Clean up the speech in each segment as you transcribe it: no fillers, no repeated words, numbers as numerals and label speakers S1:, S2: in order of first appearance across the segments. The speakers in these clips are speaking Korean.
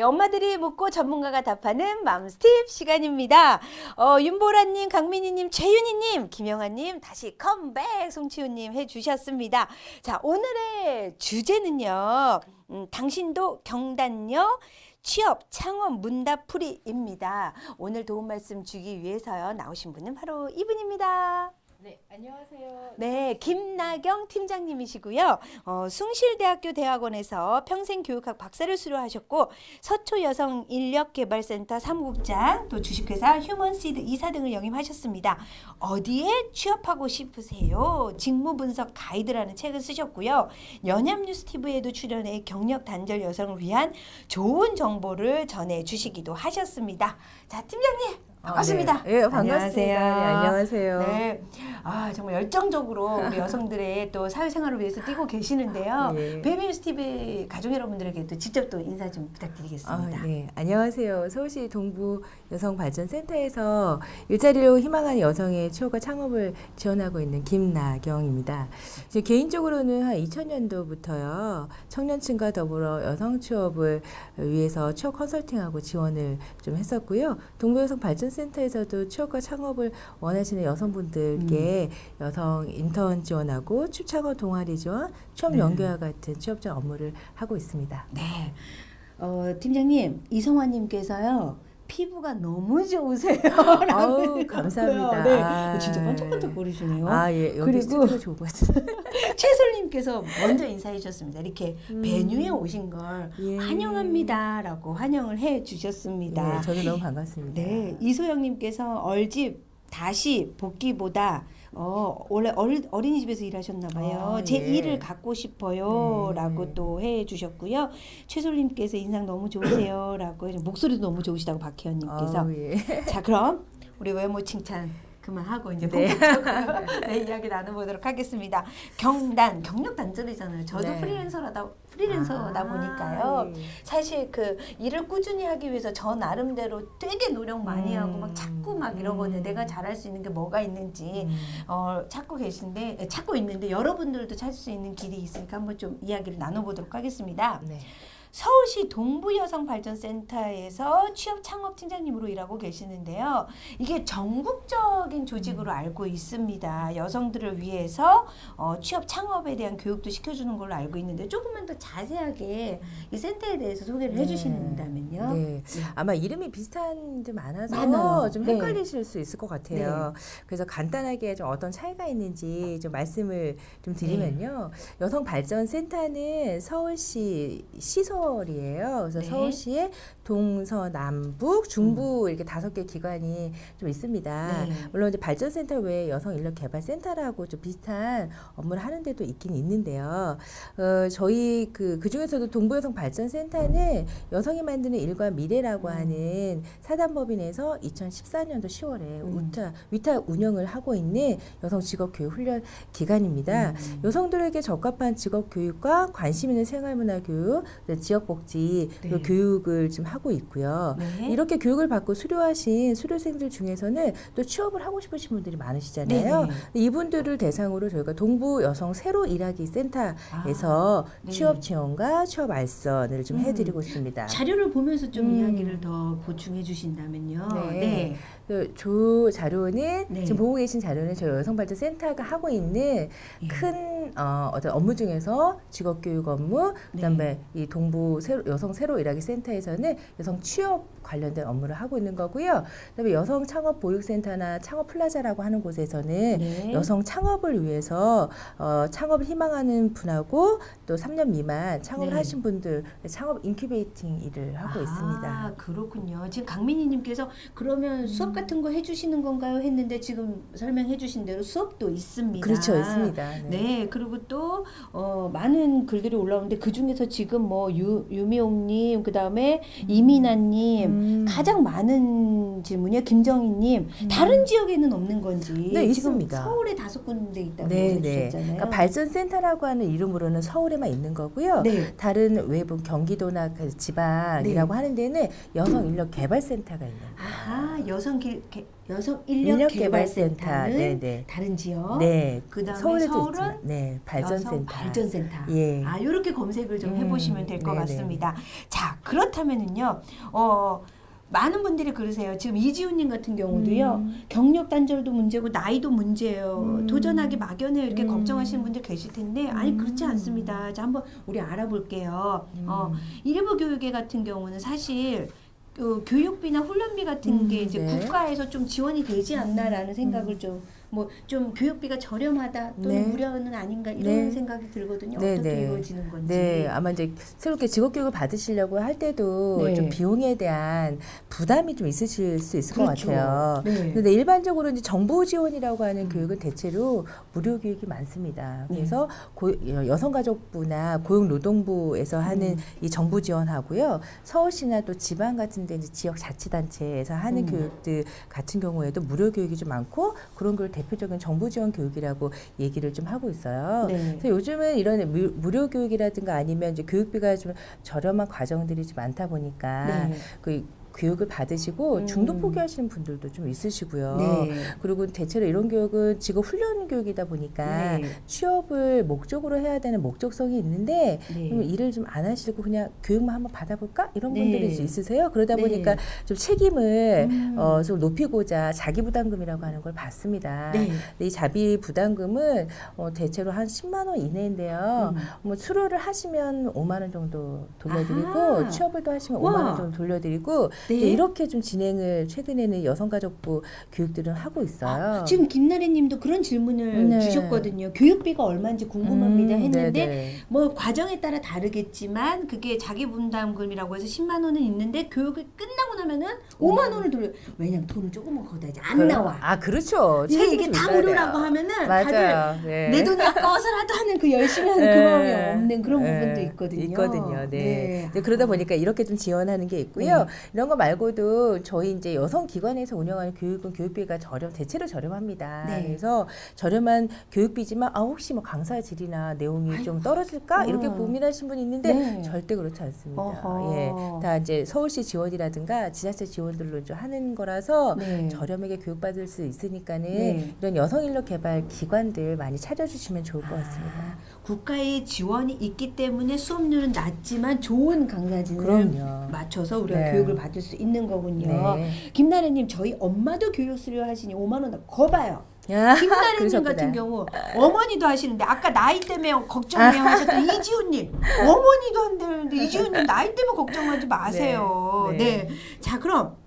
S1: 네, 엄마들이 묻고 전문가가 답하는 맘스팁 시간입니다. 윤보라님, 강민희님, 최윤희님, 김영아님 다시 컴백 송치우님 해주셨습니다. 자, 오늘의 주제는요. 당신도 경단녀 취업 창업 문답풀이입니다. 오늘 도움 말씀 주기 위해서요. 나오신 분은 바로 이분입니다.
S2: 네, 안녕하세요.
S1: 네, 김나경 팀장님이시고요. 숭실대학교 대학원에서 평생교육학 박사를 수료하셨고 서초여성인력개발센터 사무국장, 또 주식회사 휴먼시드 이사 등을 역임하셨습니다. 어디에 취업하고 싶으세요? 직무분석 가이드라는 책을 쓰셨고요. 연합뉴스TV에도 출연해 경력 단절 여성을 위한 좋은 정보를 전해주시기도 하셨습니다. 자, 팀장님. 반갑습니다.
S2: 네, 반갑습니다.
S1: 안녕하세요.
S2: 네, 안녕하세요.
S1: 네. 정말 열정적으로 우리 여성들의 또 사회생활을 위해서 뛰고 계시는데요.
S2: 네.
S1: 베이비뉴스 TV 가족 여러분들에게 또 직접 또 인사 좀 부탁드리겠습니다.
S2: 네, 안녕하세요. 서울시 동부 여성발전센터에서 일자리로 희망하는 여성의 취업과 창업을 지원하고 있는 김나경입니다. 이제 개인적으로는 한 2000년도부터요. 청년층과 더불어 여성 취업을 위해서 취업 컨설팅하고 지원을 좀 했었고요. 동부 여성발전센터에서도 취업과 창업을 원하시는 여성분들께 여성 인턴 지원하고 취업창업 동아리 지원, 취업 연계와 같은 취업자 업무를 하고 있습니다.
S1: 네. 팀장님, 이성화님께서요. 피부가 너무 좋으세요.
S2: 아우, 감사합니다.
S1: 네. 진짜 반짝반짝 거리시네요.
S2: 예. 여기
S1: 그리고
S2: 스튜디오가 좋은 것 같아요.
S1: 최솔님께서 먼저 인사해 주셨습니다. 이렇게 베뉴에 오신 걸
S2: 예.
S1: 환영합니다라고 환영을 해 주셨습니다.
S2: 네, 저도 너무 반갑습니다.
S1: 네, 이소영님께서 얼집 다시 복귀보다 원래 어린이집에서 일하셨나 봐요. 제
S2: 예.
S1: 일을 갖고 싶어요.
S2: 네.
S1: 라고 또 해주셨고요. 최솔님께서 인상 너무 좋으세요. 라고 목소리도 너무 좋으시다고 박혜연님께서.
S2: 예.
S1: 자, 그럼 우리 외모 칭찬 그만하고 이제
S2: 네.
S1: 본격적으로 네, 이야기 나눠보도록 하겠습니다. 경력 단절이잖아요. 저도
S2: 네.
S1: 프리랜서다 보니까요.
S2: 예.
S1: 사실 그 일을 꾸준히 하기 위해서 저 나름대로 되게 노력 많이 하고 막 찾고 막 이러거든요. 내가 잘할 수 있는 게 뭐가 있는지 찾고 있는데 여러분들도 찾을 수 있는 길이 있으니까 한번 좀 이야기를 나눠보도록 하겠습니다.
S2: 네.
S1: 서울시 동부여성발전센터에서 취업창업팀장님으로 일하고 계시는데요. 이게 전국적인 조직으로 알고 있습니다. 여성들을 위해서 취업창업에 대한 교육도 시켜주는 걸로 알고 있는데 조금만 더 자세하게 이 센터에 대해서 소개를 해주신다면요.
S2: 네. 아마 이름이 비슷한 데 많아서
S1: 많아요.
S2: 좀
S1: 네.
S2: 헷갈리실 수 있을 것 같아요. 그래서 간단하게 좀 어떤 차이가 있는지 좀 말씀을 좀 드리면요. 여성발전센터는 서울시 시설이에요. 그래서
S1: 네.
S2: 서울시에 동서남북 중부 이렇게 5개 기관이 좀 있습니다.
S1: 네.
S2: 물론 이제 발전센터 외에 여성인력개발센터라고 좀 비슷한 업무를 하는 데도 있긴 있는데요. 저희 그 중에서도 동부여성발전센터는 여성이 만드는 일과 미래라고 하는 사단법인에서 2014년도 10월에 위탁 운영을 하고 있는 여성 직업교육 훈련 기관입니다. 여성들에게 적합한 직업교육과 관심 있는 생활문화 교육, 지역복지
S1: 네.
S2: 교육을 좀 하고 있고요.
S1: 네.
S2: 이렇게 교육을 받고 수료하신 수료생들 중에서는 또 취업을 하고 싶으신 분들이 많으시잖아요.
S1: 네.
S2: 이분들을 대상으로 저희가 동부 여성 새로 일하기 센터에서
S1: 네.
S2: 취업 지원과 취업 알선을 좀 해드리고 있습니다.
S1: 자료를 보면서 좀 이야기를 더 보충해 주신다면요.
S2: 네. 자료는
S1: 네.
S2: 지금 보고 계신 자료는 저희 여성발전센터가 하고 있는 큰 어떤 업무 중에서 직업교육 업무, 그다음에 이 동부 여성 새로 일하기 센터에서는 여성 취업 관련된 업무를 하고 있는 거고요. 그다음에 여성 창업 보육센터나 창업 플라자라고 하는 곳에서는
S1: 네.
S2: 여성 창업을 위해서 창업을 희망하는 분하고 또 3년 미만 창업을
S1: 네.
S2: 하신 분들 창업 인큐베이팅 일을 하고 있습니다.
S1: 그렇군요. 지금 강민희님께서 그러면 수업 같은 거 해주시는 건가요? 했는데 지금 설명해주신 대로 수업도 있습니다.
S2: 그렇죠, 있습니다.
S1: 네, 그리고 또 많은 글들이 올라오는데 그 중에서 지금 뭐 유미옥님, 그 다음에 이민아님 가장 많은 질문이요. 김정희님 다른 지역에는 없는 건지.
S2: 네,
S1: 지금
S2: 있습니다.
S1: 서울에 5군데 있다고
S2: 네.
S1: 해주셨잖아요.
S2: 그러니까 발전센터라고 하는 이름으로는 서울에만 있는 거고요.
S1: 네.
S2: 다른 외부 경기도나 그 지방이라고 하는 데는 여성인력개발센터가 있는 거예요.
S1: 아하, 여성 인력개발센터는
S2: 네네.
S1: 다른 지역.
S2: 네.
S1: 그다음에
S2: 서울에도
S1: 서울은
S2: 있지만, 네, 발전센터.
S1: 여성 발전센터.
S2: 예.
S1: 아, 이렇게 검색을 좀 해보시면 될 것
S2: 네네.
S1: 같습니다. 자, 그렇다면은요, 많은 분들이 그러세요. 지금 이지훈님 같은 경우도요, 경력 단절도 문제고 나이도 문제예요. 도전하기 막연해요. 이렇게 걱정하시는 분들 계실 텐데, 아니 그렇지 않습니다. 자, 한번 우리 알아볼게요. 일부 교육계 같은 경우는 사실 교육비나 훈련비 같은 게 이제
S2: 네.
S1: 국가에서 좀 지원이 되지 않나라는 생각을 좀 교육비가 저렴하다 또는
S2: 네.
S1: 무료는 아닌가 이런
S2: 네.
S1: 생각이 들거든요.
S2: 네,
S1: 어떻게
S2: 네.
S1: 이루어지는 건지.
S2: 네, 아마 이제 새롭게 직업교육을 받으시려고 할 때도
S1: 네.
S2: 좀 비용에 대한 부담이 좀 있으실 수 있을
S1: 그렇죠.
S2: 것 같아요.
S1: 네.
S2: 근데 일반적으로 이제 정부 지원이라고 하는 교육은 대체로 무료 교육이 많습니다.
S1: 네.
S2: 그래서 여성가족부나 고용노동부에서 하는 이 정부 지원하고요. 서울시나 또 지방 같은 데 이제 지역자치단체에서 하는 교육들 같은 경우에도 무료 교육이 좀 많고 그런 걸 대표적인 정부 지원 교육이라고 얘기를 좀 하고 있어요.
S1: 네.
S2: 그래서 요즘은 이런 무료 교육이라든가 아니면 이제 교육비가 좀 저렴한 과정들이 좀 많다 보니까
S1: 네.
S2: 그 교육을 받으시고 중도 포기하시는 분들도 좀 있으시고요.
S1: 네.
S2: 그리고 대체로 이런 교육은 직업 훈련 교육이다 보니까
S1: 네.
S2: 취업을 목적으로 해야 되는 목적성이 있는데
S1: 네.
S2: 그럼 일을 좀 안 하시고 그냥 교육만 한번 받아볼까 이런
S1: 네.
S2: 분들이 있으세요. 그러다
S1: 네.
S2: 보니까 좀 책임을 좀 높이고자 자기 부담금이라고 하는 걸 받습니다.
S1: 네.
S2: 근데 이 자비 부담금은 대체로 한 10만 원 이내인데요. 뭐 수료를 하시면 5만 원 정도 돌려드리고
S1: 아하.
S2: 취업을 또 하시면
S1: 와.
S2: 5만 원 정도 돌려드리고
S1: 네.
S2: 이렇게 좀 진행을 최근에는 여성가족부 교육들은 하고 있어요.
S1: 지금 김나래님도 그런 질문을
S2: 네.
S1: 주셨거든요. 교육비가 얼마인지 궁금합니다 했는데
S2: 네네.
S1: 뭐 과정에 따라 다르겠지만 그게 자기 분담금이라고 해서 10만 원은 있는데 교육이 끝나고 나면은 5만 원을 돌려. 왜냐면 돈을 조금만 걷어야지 안 나와.
S2: 아 그렇죠.
S1: 이게
S2: 책임이 좀
S1: 다
S2: 있어야
S1: 무료라고
S2: 돼요.
S1: 하면은
S2: 맞아요.
S1: 다들
S2: 네.
S1: 내 돈이 아까워서라도 하는 그 열심히 하는 그 마음이 없는 그런 부분도 있거든요.
S2: 있거든요. 네.
S1: 네.
S2: 근데 그러다 보니까 이렇게 좀 지원하는 게 있고요.
S1: 네.
S2: 이런 거 말고도 저희 이제 여성 기관에서 운영하는 교육은 교육비가 대체로 저렴합니다.
S1: 네.
S2: 그래서 저렴한 교육비지만 혹시 뭐 강사 질이나 내용이 좀 떨어질까 이렇게 고민하신 분이 있는데
S1: 네.
S2: 절대 그렇지 않습니다.
S1: 어허.
S2: 예, 다 이제 서울시 지원이라든가 지자체 지원들로 이제 하는 거라서
S1: 네.
S2: 저렴하게 교육받을 수 있으니까는
S1: 네.
S2: 이런 여성 인력 개발 기관들 많이 찾아주시면 좋을 것 같습니다.
S1: 국가의 지원이 있기 때문에 수업료는 낮지만 좋은 강사진을
S2: 그럼요.
S1: 맞춰서 우리가
S2: 네.
S1: 교육을 받을 수 있는 거군요.
S2: 네.
S1: 김나래님 저희 엄마도 교육 수료 하시니 5만 원 거봐요.
S2: 야,
S1: 김나래님
S2: 그러셨구나.
S1: 같은 경우 어머니도 하시는데 아까 나이 때문에 걱정해요 하셨던 이지훈님 어머니도 한다는데 이지훈님 나이 때문에 걱정하지 마세요.
S2: 네.
S1: 네. 자 그럼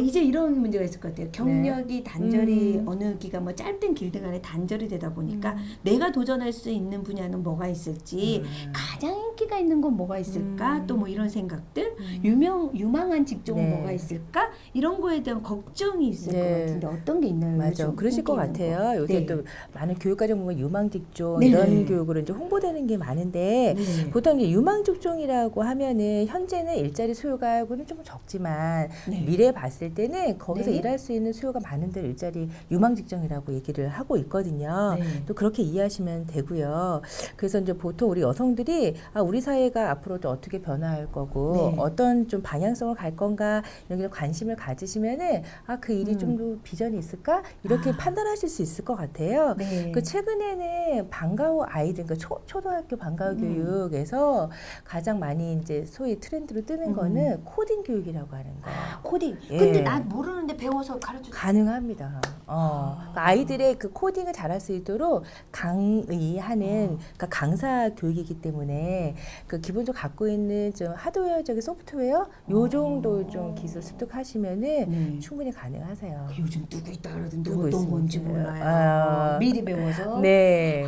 S1: 이제 이런 문제가 있을 것 같아요. 경력이 단절이 어느 기간 뭐 짧든 길든 간에 단절이 되다 보니까 내가 도전할 수 있는 분야는 뭐가 있을지 가장 인기가 있는 건 뭐가 있을까 또 뭐 이런 생각들 유망한 직종은
S2: 네.
S1: 뭐가 있을까 이런 거에 대한 걱정이 있을
S2: 네.
S1: 것 같은데 어떤 게 있나요?
S2: 맞아,
S1: 요즘
S2: 그러실 것
S1: 인기 있는
S2: 같아요.
S1: 거.
S2: 요새
S1: 네.
S2: 또 많은 교육과정 보면 유망 직종
S1: 네.
S2: 이런 교육으로 이제 홍보되는 게 많은데
S1: 네.
S2: 보통 이제 유망 직종이라고 하면은 현재는 일자리 수요가는 좀 적지만
S1: 네.
S2: 미래에 봤을 때는 거기서
S1: 네.
S2: 일할 수 있는 수요가 많은데 일자리 유망 직종이라고 얘기를 하고 있거든요.
S1: 네.
S2: 또 그렇게 이해하시면 되고요. 그래서 이제 보통 우리 여성들이 우리 사회가 앞으로도 어떻게 변화할 거고
S1: 네.
S2: 어떤 좀 방향성을 갈 건가 이런 게 관심을 가지시면은 그 일이 좀 더 비전이 있을까 이렇게 판단하실 수 있을 것 같아요.
S1: 네.
S2: 그 최근에는 방과후 아이들, 그러니까 초등학교 방과후 교육에서 가장 많이 이제 소위 트렌드로 뜨는 거는 코딩 교육이라고 하는 거예요.
S1: 코딩.
S2: 예.
S1: 근데 나 모르는데 배워서 가르쳐.
S2: 가능합니다. 그러니까 아이들의 그 코딩을 잘할 수 있도록 강의하는 그러니까 강사 교육이기 때문에 그 기본적으로 갖고 있는 좀 하드웨어적인 소프트웨어 요 정도 좀 기술 습득하시면은
S1: 네.
S2: 충분히 가능하세요.
S1: 요즘 누구 있다 그러던데
S2: 누구
S1: 어떤 건지
S2: 있습니다.
S1: 몰라요. 미리 배워서.
S2: 네.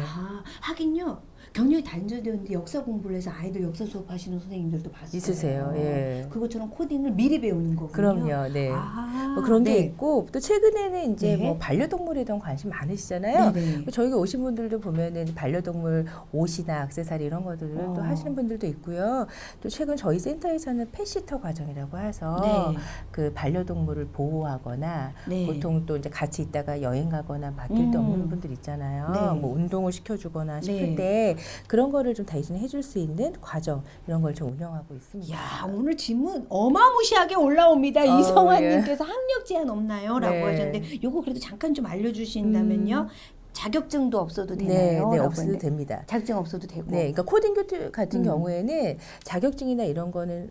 S1: 하긴요. 경력이 단절되었는데 역사 공부를 해서 아이들 역사 수업하시는 선생님들도 봤어요.
S2: 있으세요. 예.
S1: 그것처럼 코딩을 미리 배우는 거군요.
S2: 그럼요. 네. 뭐 그런 게
S1: 네.
S2: 있고 또 최근에는 이제
S1: 네.
S2: 뭐 반려동물에 대한 관심 많으시잖아요.
S1: 네네.
S2: 저희가 오신 분들도 보면은 반려동물 옷이나 액세서리 이런 것들을 또 하시는 분들도 있고요. 또 최근 저희 센터에서는 펫시터 과정이라고 해서
S1: 네.
S2: 그 반려동물을 보호하거나
S1: 네.
S2: 보통 또 이제 같이 있다가 여행 가거나 맡길 데 없는 분들 있잖아요.
S1: 네.
S2: 뭐 운동을 시켜주거나 싶을
S1: 네.
S2: 때 그런 거를 좀 대신해 줄 수 있는 과정 이런 걸 좀 운영하고 있습니다.
S1: 야, 오늘 질문 어마무시하게 올라옵니다. 이성환님께서 학력 제한 없나요? 라고
S2: 네.
S1: 하셨는데 요거 그래도 잠깐 좀 알려주신다면요. 자격증도 없어도 되나요?
S2: 네,
S1: 라고
S2: 없어도
S1: 했는데.
S2: 됩니다.
S1: 자격증 없어도 되고.
S2: 네, 그러니까 코딩 교육 같은 경우에는 자격증이나 이런 거는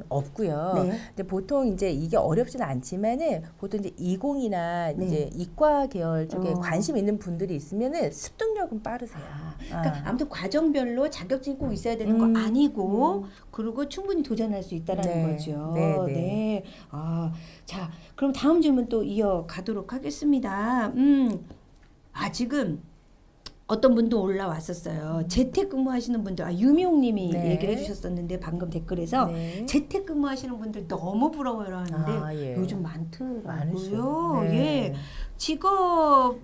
S2: 없고요.
S1: 네.
S2: 근데 보통 이제 이게 어렵지는 않지만은 보통 이제 이공이나
S1: 네.
S2: 이제 이과 계열 쪽에
S1: 어.
S2: 관심 있는 분들이 있으면은 습득력은 빠르세요.
S1: 그러니까 아무튼 과정별로 자격증이 꼭 있어야 되는 거 아니고 그리고 충분히 도전할 수 있다라는
S2: 네.
S1: 거죠.
S2: 네,
S1: 네.
S2: 네.
S1: 자, 그럼 다음 질문 또 이어가도록 하겠습니다. 지금 어떤 분도 올라왔었어요. 재택근무하시는 분들, 유미용님이
S2: 네.
S1: 얘기를 해주셨었는데 방금 댓글에서
S2: 네.
S1: 재택근무하시는 분들 너무 부러워요 하는데
S2: 예.
S1: 요즘 많더라고요.
S2: 많으시죠. 네.
S1: 예, 직업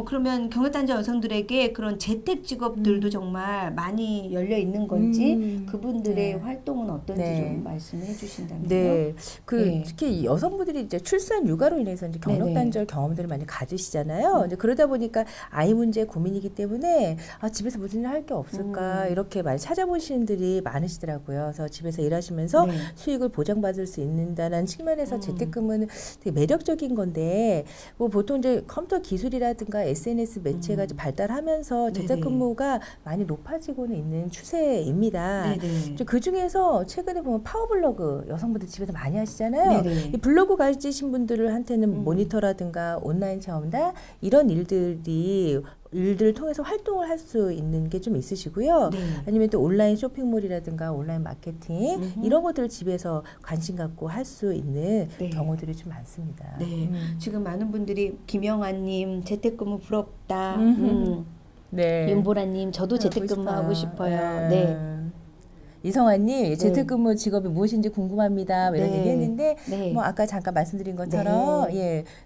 S1: 그러면 경력단절 여성들에게 그런 재택 직업들도 정말 많이 열려 있는 건지 그분들의
S2: 네.
S1: 활동은 어떤지
S2: 네.
S1: 좀 말씀해 주신다면요.
S2: 네,
S1: 네.
S2: 특히 여성분들이 이제 출산 육아로 인해서 이제 경력
S1: 네네.
S2: 단절 경험들을 많이 가지시잖아요. 이제 그러다 보니까 아이 문제 고민이기 때문에 집에서 무슨 일 할 게 없을까 이렇게 많이 찾아보시는 분들이 많으시더라고요. 그래서 집에서 일하시면서
S1: 네.
S2: 수익을 보장받을 수 있는다는 측면에서 재택근무는 되게 매력적인 건데 뭐 보통 이제 컴퓨터 기술이라든가 SNS 매체가 이제 발달하면서
S1: 네네.
S2: 재택근무가 많이 높아지고는 있는 추세입니다.
S1: 네네.
S2: 그 중에서 최근에 보면 파워블로그 여성분들 집에서 많이 하시잖아요.
S1: 네네.
S2: 이 블로그 가지신 분들한테는 모니터라든가 온라인 체험다 이런 일들을 통해서 활동을 할 수 있는 게 좀 있으시고요.
S1: 네.
S2: 아니면 또 온라인 쇼핑몰이라든가 온라인 마케팅 이런 것들을 집에서 관심 갖고 할 수 있는
S1: 네.
S2: 경우들이 좀 많습니다.
S1: 네, 지금 많은 분들이 김영아님 재택근무 부럽다.
S2: 네.
S1: 윤보라님 저도 재택근무 하고 싶어요. 네.
S2: 이성환님 재택근무 직업이 무엇인지 궁금합니다. 뭐 이런
S1: 네.
S2: 얘기했는데
S1: 네.
S2: 뭐 아까 잠깐 말씀드린 것처럼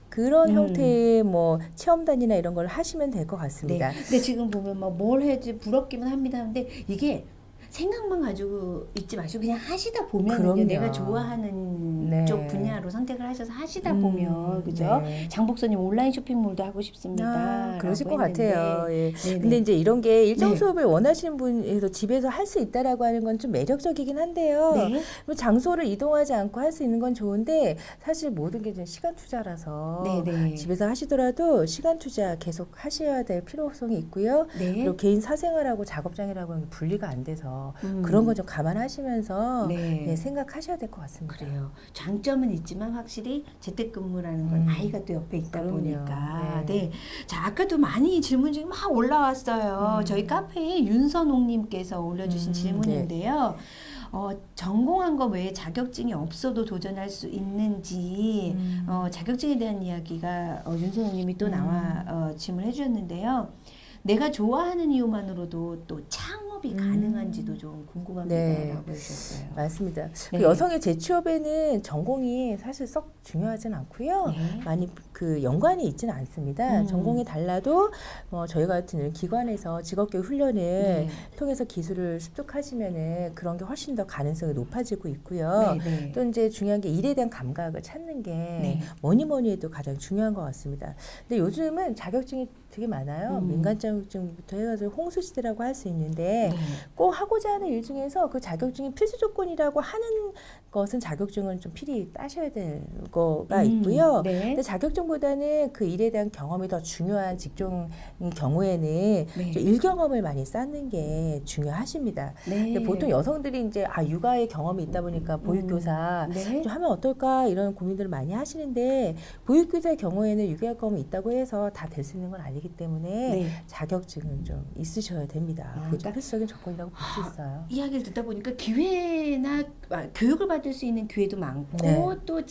S2: 그런 형태의 뭐 체험단이나 이런 걸 하시면 될 것 같습니다.
S1: 네. 근데 지금 보면 뭘 해야지 부럽기만 합니다. 근데 이게 생각만 가지고 있지 마시고 그냥 하시다 보면
S2: 그럼요.
S1: 내가 좋아하는
S2: 네.
S1: 쪽 분야로 선택을 하셔서 하시다 보면 그죠?
S2: 네.
S1: 장복선님 온라인 쇼핑몰도 하고 싶습니다.
S2: 그러실 것
S1: 라고 했는데.
S2: 같아요. 예.
S1: 네네.
S2: 근데 이제 이런 게 일정
S1: 네.
S2: 수업을 원하시는 분에서 집에서 할 수 있다라고 하는 건 좀 매력적이긴 한데요.
S1: 네.
S2: 뭐 장소를 이동하지 않고 할 수 있는 건 좋은데 사실 모든 게 좀 시간 투자라서
S1: 네네.
S2: 집에서 하시더라도 시간 투자 계속 하셔야 될 필요성이 있고요.
S1: 네.
S2: 그리고 개인 사생활하고 작업장이라고 하는 게 분리가 안 돼서 그런 거 좀 감안하시면서
S1: 네.
S2: 생각하셔야 될 것 같습니다.
S1: 그래요. 장점은 있지만 확실히 재택근무라는 건 아이가 또 옆에 있다
S2: 그럼요.
S1: 보니까.
S2: 네.
S1: 네. 자, 아까도 많이 질문 중에 막 올라왔어요. 저희 카페에 윤선옥님께서 올려주신 질문인데요. 전공한 거 외에 자격증이 없어도 도전할 수 있는지 자격증에 대한 이야기가 윤선옥님이 또 나와 질문해 주셨는데요. 내가 좋아하는 이유만으로도 또 창업이 가능한지도 좀 궁금합니다.
S2: 네.
S1: 라고 해주셨어요.
S2: 맞습니다.
S1: 네.
S2: 그 여성의 재취업에는 전공이 사실 썩 중요하진 않고요.
S1: 네.
S2: 많이 그 연관이 있지는 않습니다. 전공이 달라도 저희 같은 기관에서 직업교육 훈련을
S1: 네.
S2: 통해서 기술을 습득하시면은 그런 게 훨씬 더 가능성이 높아지고 있고요.
S1: 네, 네.
S2: 또 이제 중요한 게 일에 대한 감각을 찾는 게
S1: 네.
S2: 뭐니 해도 가장 중요한 것 같습니다. 근데 요즘은 자격증이 되게 많아요. 민간 자격증부터 해가지고 홍수 시대라고 할 수 있는데
S1: 네.
S2: 꼭 하고자 하는 일 중에서 그 자격증이 필수 조건이라고 하는 것은 자격증을 좀 필히 따셔야 될 거가 있고요.
S1: 네.
S2: 근데 자격증보다는 그 일에 대한 경험이 더 중요한 직종인 경우에는
S1: 네.
S2: 좀 일 경험을 많이 쌓는 게 중요하십니다.
S1: 네.
S2: 근데 보통 여성들이 이제 육아의 경험이 있다 보니까 보육교사
S1: 네.
S2: 좀 하면 어떨까 이런 고민들을 많이 하시는데 보육교사의 경우에는 육아 경험이 있다고 해서 다 될 수 있는 건 아니기 때문에
S1: 네.
S2: 자격증은 좀 있으셔야 됩니다. 그게 좀 필수적인 조건이라고 볼 수 있어요.
S1: 이야기를 듣다 보니까 기회나 교육을 받을 수 있는 기회도 많고
S2: 네.
S1: 또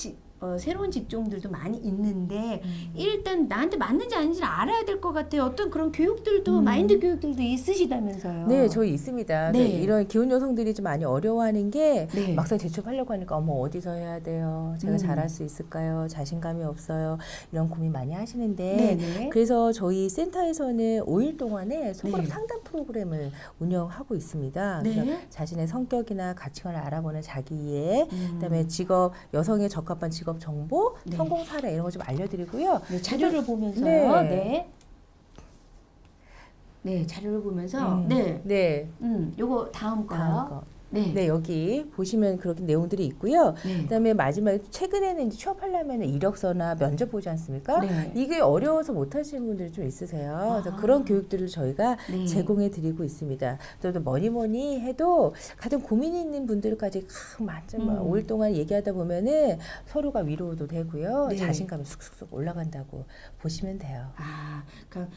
S1: 새로운 직종들도 많이 있는데 일단 나한테 맞는지 아닌지를 알아야 될 것 같아요. 어떤 그런 교육들도 마인드 교육들도 있으시다면서요.
S2: 네, 저희 있습니다.
S1: 네.
S2: 이런 기혼 여성들이 좀 많이 어려워하는 게
S1: 네.
S2: 막상 재취업하려고 하니까 어디서 해야 돼요? 제가 잘할 수 있을까요? 자신감이 없어요. 이런 고민 많이 하시는데
S1: 네네.
S2: 그래서 저희 센터에서는 5일 동안에 소그룹
S1: 네.
S2: 상담 프로그램을 운영하고 있습니다.
S1: 네.
S2: 그래서 자신의 성격이나 가치관을 알아보는 자기 이해, 그다음에 직업 여성에 적합한 직업 정보,
S1: 네.
S2: 성공 사례 이런 거 좀 알려드리고요.
S1: 네, 자료를 보면서요.
S2: 네.
S1: 네. 네, 자료를 보면서
S2: 네.
S1: 요거 다음 거요.
S2: 다음 거.
S1: 네.
S2: 네, 여기 보시면 그렇게 내용들이 있고요.
S1: 네.
S2: 그다음에 마지막에 최근에는 이제 취업하려면 이력서나 면접 보지 않습니까?
S1: 네.
S2: 이게 어려워서 못 하시는 분들이 좀 있으세요. 그래서
S1: 아.
S2: 그런 교육들을 저희가
S1: 네.
S2: 제공해 드리고 있습니다. 또 뭐니 해도 가장 고민이 있는 분들까지 만점 5일 동안 얘기하다 보면은 서로가 위로도 되고요.
S1: 네.
S2: 자신감이 쑥쑥쑥 올라간다고 보시면 돼요.
S1: 아, 그러니까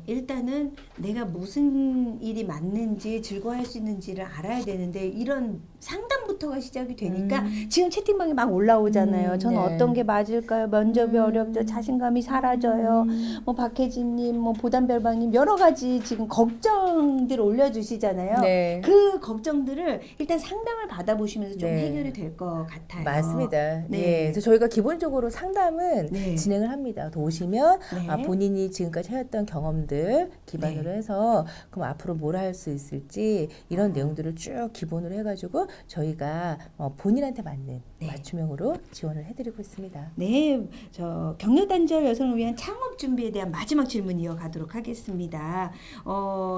S1: 일단은 내가 무슨 일이 맞는지 즐거워할 수 있는지를 알아야 되는데 이런 상담부터가 시작이 되니까 지금 채팅방에 막 올라오잖아요. 저는
S2: 네.
S1: 어떤 게 맞을까요? 면접이 어렵죠. 자신감이 사라져요. 뭐 박혜진님, 뭐 보담별방님 여러 가지 지금 걱정들 올려주시잖아요.
S2: 네.
S1: 그 걱정들을 일단 상담을 받아보시면서 좀
S2: 네.
S1: 해결이 될 것 같아요.
S2: 맞습니다.
S1: 네.
S2: 예, 그래서 저희가 기본적으로 상담은
S1: 네.
S2: 진행을 합니다. 또 오시면
S1: 네.
S2: 본인이 지금까지 해왔던 경험들 기반으로
S1: 네.
S2: 해서 그럼 앞으로 뭘 할 수 있을지 이런 내용들을 쭉 기본으로 해가지고 저희가 본인한테 맞는
S1: 네.
S2: 맞춤형으로 지원을 해드리고 있습니다.
S1: 네, 저 경력 단절 여성을 위한 창업 준비에 대한 마지막 질문 이어가도록 하겠습니다.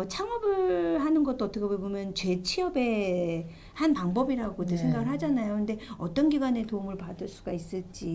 S1: 창업을 하는 것도 어떻게 보면 재취업의 한 방법이라고도
S2: 네.
S1: 생각을 하잖아요. 근데 어떤 기관의 도움을 받을 수가 있을지.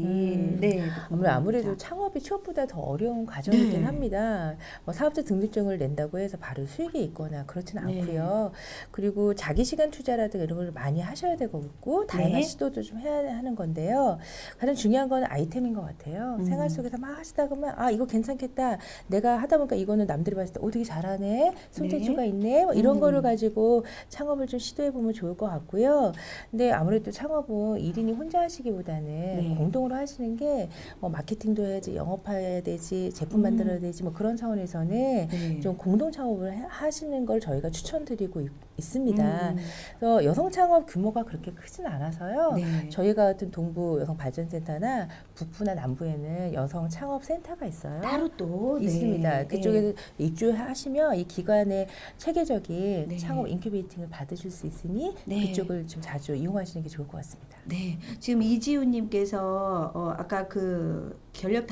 S1: 네,
S2: 아무래도 창업이 취업보다 더 어려운 과정이긴
S1: 네.
S2: 합니다. 사업자 등록증을 낸다고 해서 바로 수익이 있거나 그렇지는
S1: 네.
S2: 않고요. 그리고 자기 시간 투자라든가 이런 걸 많이 하셔야 되고 다양한
S1: 네.
S2: 시도도 좀 해야 하는 건데요. 가장 중요한 건 아이템인 것 같아요. 생활 속에서 막 하시다 보면 이거 괜찮겠다. 내가 하다 보니까 이거는 남들이 봤을 때 되게 잘하네. 손재주가 있네. 이런 거를 가지고 창업을 좀 시도해 보면 좋을 것 같고요. 근데 아무래도 창업은 1인이 혼자 하시기보다는
S1: 네.
S2: 공동으로 하시는 게 마케팅도 해야지, 영업해야 되지, 제품 만들어야 되지, 그런 차원에서는
S1: 네.
S2: 좀 공동 창업을 하시는 걸 저희가 추천드리고 있습니다. 그래서 여성 창업 규모가 그렇게 크진 않아서요.
S1: 네.
S2: 저희가 같은 동부 여성 발전센터나 북부나 남부에는 여성 창업 센터가 있어요.
S1: 따로 또
S2: 있습니다.
S1: 네.
S2: 그쪽에 입주하시면 이 기관의 체계적인
S1: 네.
S2: 창업 인큐베이팅을 받으실 수 있으니
S1: 네.
S2: 그쪽을 좀 자주 이용하시는 게 좋을 것 같습니다.
S1: 네, 지금 이지우님께서 아까 그 경력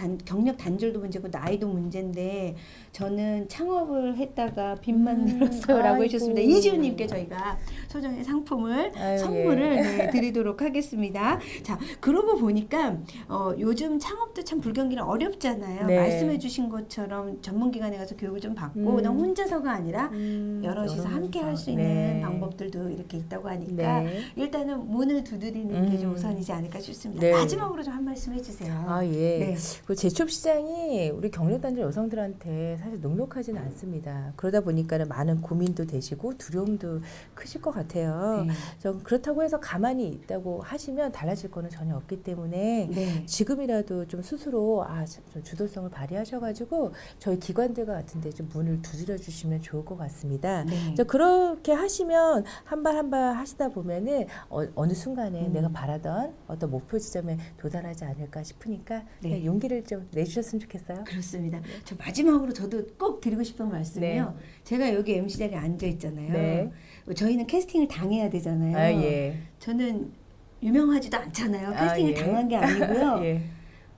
S1: 단절도 문제고 나이도 문제인데 저는 창업을 했다가 빚만 늘었어요라고
S2: 아이고.
S1: 해주셨습니다. 이지우님께 저희가 소정의 상품을 선물을 네, 드리도록 하겠습니다. 자, 그러고 보니까 요즘 창업도 참 불경기는 어렵잖아요.
S2: 네.
S1: 말씀해주신 것처럼 전문기관에 가서 교육을 좀 받고 그냥 혼자서가 아니라 여럿이서 함께 할 수 있는
S2: 네.
S1: 방법들도 이렇게 있다고 하니까
S2: 네.
S1: 일단은 문을 두드리는 게 좀 우선이지 않을까 싶습니다.
S2: 네.
S1: 마지막으로 좀 한 말씀 해주세요.
S2: 예.
S1: 네.
S2: 그 재취업 시장이 우리 경력단절 여성들한테 사실 녹록하지는 않습니다. 그러다 보니까 많은 고민도 되시고 두려움도 크실 것 같아요.
S1: 네.
S2: 그렇다고 해서 가만히 있다고 하시면 달라질 거는 전혀 없기 때문에
S1: 네.
S2: 지금이라도 좀 스스로 좀 주도성을 발휘하셔가지고 저희 기관들 같은데 좀 문을 두드려 주시면 좋을 것 같습니다.
S1: 네.
S2: 그래서 그렇게 하시면 한 발 한 발 하시다 보면은 어느 순간에 내가 바라던 어떤 목표 지점에 도달하지 않을까 싶으니까
S1: 네.
S2: 그냥 용기를 좀 내주셨으면 좋겠어요.
S1: 그렇습니다. 저 마지막으로 저도 꼭 드리고 싶은 말씀이요. 제가 여기 MC 자리에 앉아 있잖아요.
S2: 네.
S1: 저희는 캐스팅을 당해야 되잖아요.
S2: 예.
S1: 저는 유명하지도 않잖아요. 캐스팅을
S2: 예.
S1: 당한 게 아니고요.
S2: 예.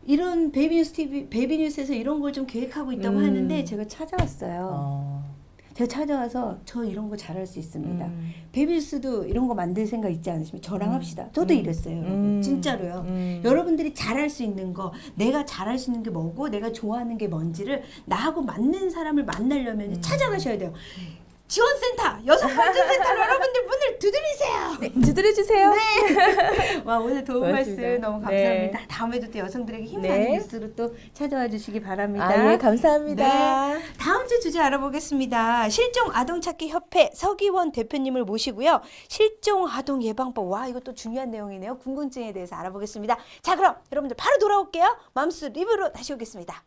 S1: 이런 베이비뉴스 TV, 베이비뉴스에서 이런 걸 좀 계획하고 있다고 하는데 제가 찾아왔어요. 제가 찾아와서 저 이런 거 잘할 수 있습니다. 베이비뉴스도 이런 거 만들 생각 있지 않으시면 저랑 합시다. 저도 이랬어요. 여러분. 진짜로요. 여러분들이 잘할 수 있는 거, 내가 잘할 수 있는 게 뭐고 내가 좋아하는 게 뭔지를 나하고 맞는 사람을 만나려면 찾아가셔야 돼요. 지원센터, 여성발전센터 여러분들 문을 두드리세요.
S2: 네, 두드려주세요.
S1: 와, 오늘 도움
S2: 고맙습니다.
S1: 말씀 너무 감사합니다. 다음에도 또 여성들에게 힘나는
S2: 네.
S1: 뉴스로 또 찾아와 주시기 바랍니다.
S2: 예, 감사합니다.
S1: 네. 다음 주 주제 알아보겠습니다. 실종 아동 찾기 협회 서기원 대표님을 모시고요. 실종 아동 예방법. 와, 이것도 중요한 내용이네요. 궁금증에 대해서 알아보겠습니다. 자, 그럼 여러분들 바로 돌아올게요. 맘스 리뷰로 다시 오겠습니다.